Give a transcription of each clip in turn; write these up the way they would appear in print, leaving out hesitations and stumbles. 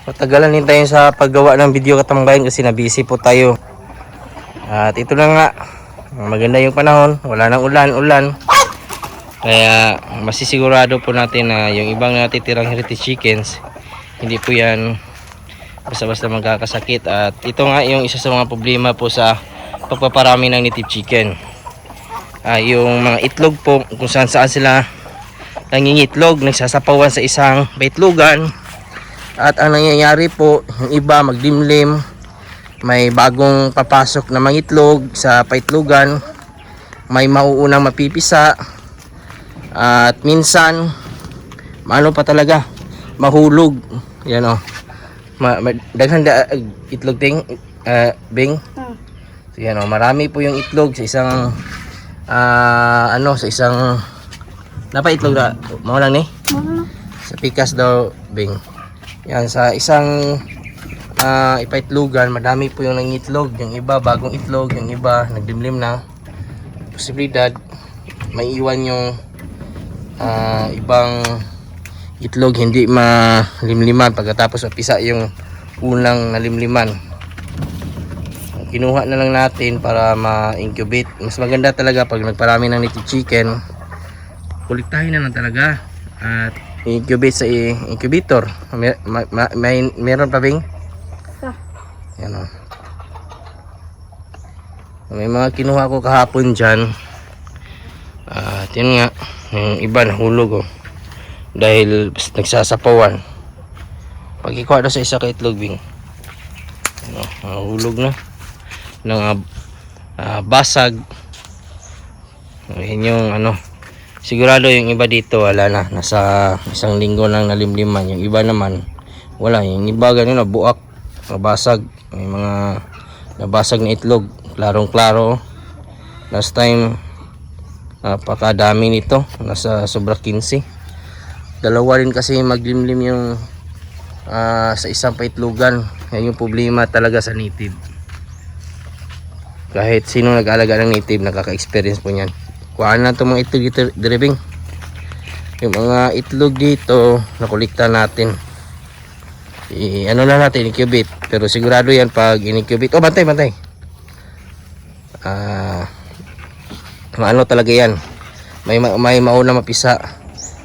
Matagalan din tayo sa paggawa ng video katambayan kasi na-busy po tayo. At ito na nga, maganda yung panahon, wala nang ulan. Kaya masisigurado po natin na yung ibang natitirang heritage chickens, hindi po yan basta-basta magkakasakit. At ito nga yung isa sa mga problema po sa pagpaparami ng native chicken. Yung mga itlog po, kung saan sila nangingitlog, nagsasapawan sa isang paitlugan. At ang nangyayari po, yung iba maglimlim, may bagong papasok na mangitlog sa paitlugan, may mauunang mapipisa, at minsan maano pa talaga, mahulog. Yan o, daghan itlog ting Bing. So yan o, marami po yung itlog sa isang sa isang napaitlog na mo lang ni sa pikas daw Bing. Yan, sa isang ipaitlugan, madami po yung nangitlog. Yung iba bagong itlog, yung iba nagdimlim na. Posibilidad may iwan yung ibang itlog hindi malimliman pagkatapos mapisa yung unang nalimliman. Kinuha na lang natin para ma-incubate. Mas maganda talaga pag nagparami ng native chicken, kuliktahin na lang talaga at incubate sa incubator. Meron pa Bing? Yan o. May mga kinuha ko kahapon dyan. At yun nga, yung iba nahulog o, dahil nagsasapawan. Pag ikuha na sa isa ka itlog Bing, nahulog na ng basag. Yan yung sigurado yung iba dito wala na, nasa isang linggo nang nalimliman. Yung iba naman wala, yung iba ganun na buak, nabasag. May mga nabasag na itlog, klarong klaro. Last time napakadami nito, nasa sobra 15. Dalawa rin kasi maglimlim yung sa isang paitlugan. Yan yung problema talaga sa native. Kahit sino nag-alaga ng native nakaka-experience po niyan. Kuhaan na itong mga itlog dito, driving. Yung mga itlog dito, nakulikta natin. Na natin, incubate. Pero sigurado yan pag in-incubate. Oh, bantay. Maano talaga yan. May mauna mapisa.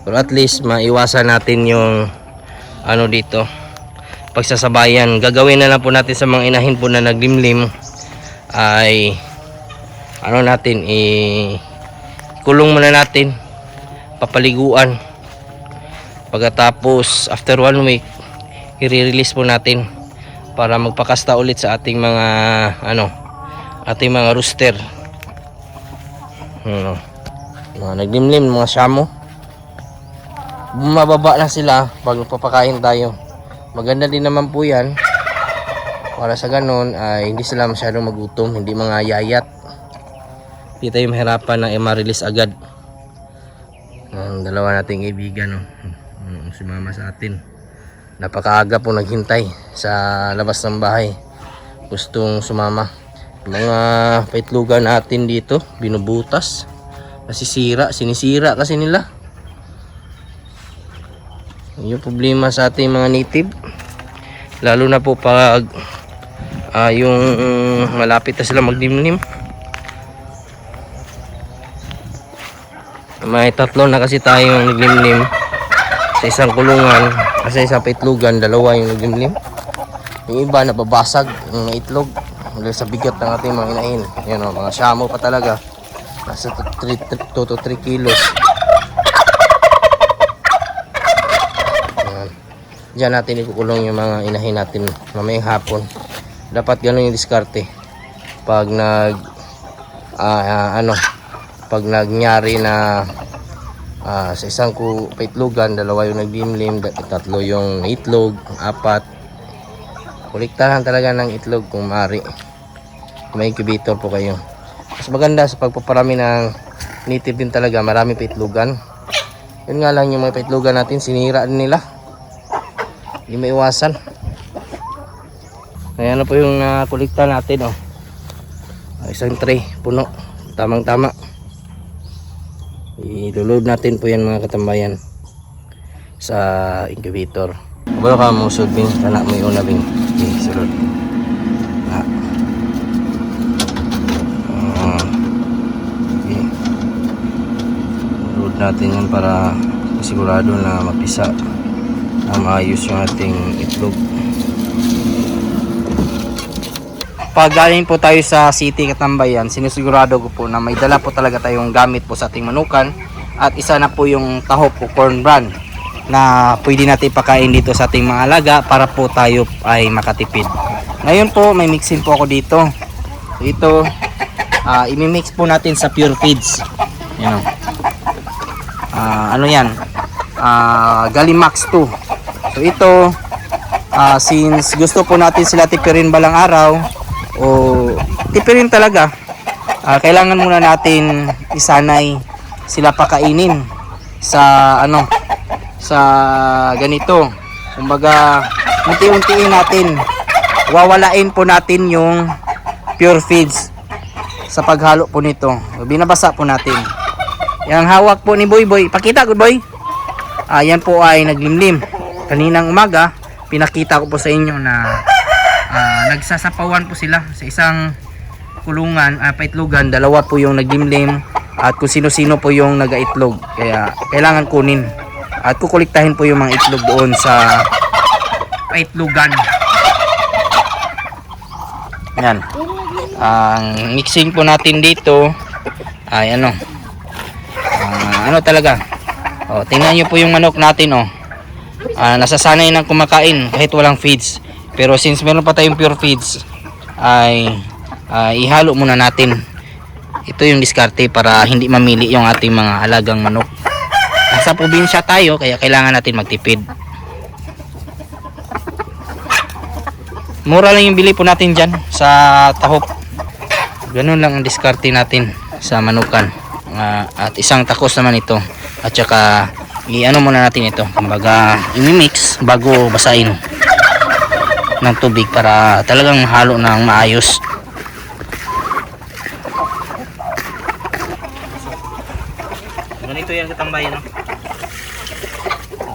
Pero at least, maiwasan natin yung dito. Pagsasabayan. Gagawin na lang po natin sa mga inahin po na naglimlim. Ay, natin, kulong muna natin, papaliguan. Pagkatapos after 1 week i-release po natin para magpakasta ulit sa ating mga ating mga rooster. Mga naglimlim, mga shamo, bumababa na sila pag papakain tayo. Maganda din naman po yan para sa ganun ay hindi sila masyadong magutom, hindi mga yayat. Hindi tayo mahirapan na ma-release agad. Ang dalawa nating kaibigan sumama sa atin. Napakaaga po naghintay sa labas ng bahay. Gustong sumama. Mga paitlugan natin dito, binubutas. Sinisira kasi nila. Yung problema sa ating mga native. Lalo na po pag yung malapit na sila maglimlim. May 3 na kasi tayong naglimlim sa isang kulungan, kasi isang paitlugan, 2 yung naglimlim. Yung iba nababasag ng itlog dahil sa bigat ng ating mga inahin. Yan mga shamo pa talaga, nasa 2 to 3 kilos. Diyan natin ikukulong yung mga inahin natin mamayang hapon. Dapat ganun yung diskarte pag pag nagyari na sa isang paitlugan, 2 yung naglimlim, 3 yung itlog, 4. Kuliktahan talaga ng itlog kung maaari. May incubator po kayo. Mas maganda sa pagpaparami ng native din talaga, marami paitlugan. Yun nga lang, yung mga paitlugan natin sinira din nila, hindi maiwasan. Ayan na po yung kulikta natin isang tray puno, tamang tama. Ilulod natin po yan mga katambayan sa incubator. Bayo ka musod bing, kana mo yung una bing. Okay, sulod. Na. Okay. Load natin yan para sigurado na mapisa na maayos yung ating itlog. Pag galing po tayo sa City Katambayan, sinisigurado ko po na may dala po talaga tayong gamit po sa ating manukan. At isa na po yung tahop o corn bran na pwede natin ipakain dito sa ating mga alaga para po tayo ay makatipid. Ngayon po may mixin po ako dito. Ito imimix po natin sa Pure Feeds. Yan o. Ano yan? Galimax 2. So ito since gusto po natin sila tipirin balang araw o tipirin talaga, kailangan muna natin isanay sila pakainin sa sa ganito. Kumbaga unti-untiin natin, wawalain po natin yung Pure Feeds sa paghalo po nito. Binabasa po natin. Yang hawak po ni Boy Boy, pakita good boy. Yan po ay naglimlim. Kaninang umaga pinakita ko po sa inyo na nagsasapawan po sila sa isang kulungan, paitlogan. Dalawa po yung naglimlim at kung sino-sino po yung nagaitlog. Kaya kailangan kunin at kukuliktahin po yung mga itlog doon sa paitlogan. Yan. Ang mixing po natin dito ay ano talaga. Tingnan nyo po yung manok natin. Nasasanay ng kumakain kahit walang feeds. Pero since meron pa tayong Pure Feeds ay ihalo muna natin. Ito yung diskarte para hindi mamili yung ating mga alagang manok. Nasa probinsya tayo kaya kailangan natin magtipid. Mura lang yung bili po natin dyan sa tahop. Ganun lang ang diskarte natin sa manukan. At isang takos naman ito. At saka i-ano muna natin ito. Kumbaga i-mix bago basahin ng tubig para talagang mahalo ng maayos. Ganito yan katambayan.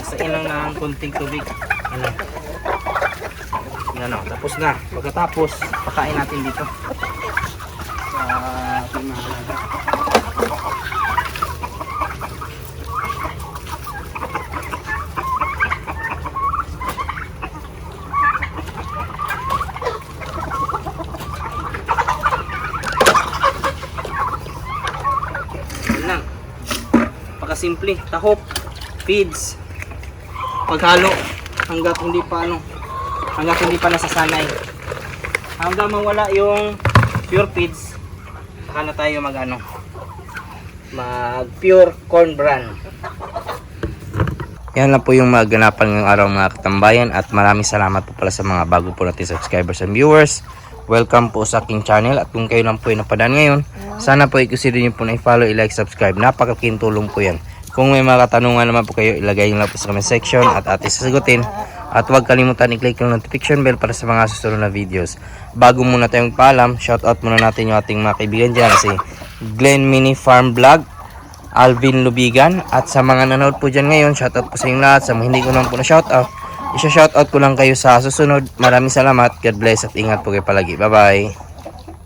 Sain lang ng konting tubig. Yan o, tapos na. Pagkatapos, pakain natin dito sa ating mga alaga. Yan lang. Pagkasimple, tahop, feeds, paghalo hanggat hindi pa nasasanay. Hanggang mawala yung Pure Feeds, saka na tayo mag pure corn bran. Yan lang po yung maganapan ng araw mga katambayan, at maraming salamat po pala sa mga bago po natin subscribers and viewers. Welcome po sa aking channel, at kung kayo lang po ay napadaan ngayon, sana po i-consider nyo po na i-follow, i-like, subscribe. Napakaking tulong po yan. Kung may mga katanungan naman po kayo, ilagay nyo lang po sa comment section at ating sasagutin. At huwag kalimutan i-click yung notification bell para sa mga susunod na videos. Bago muna tayong paalam, shoutout muna natin yung ating mga kaibigan dyan, si Glenn Mini Farm Vlog, Alvin Lubigan, at sa mga nanood po dyan ngayon, shoutout po sa inyong lahat. Sa mga hindi ko lang po na shoutout, isa-shoutout ko lang kayo sa susunod. Maraming salamat, God bless, at ingat po kayo palagi. Bye bye.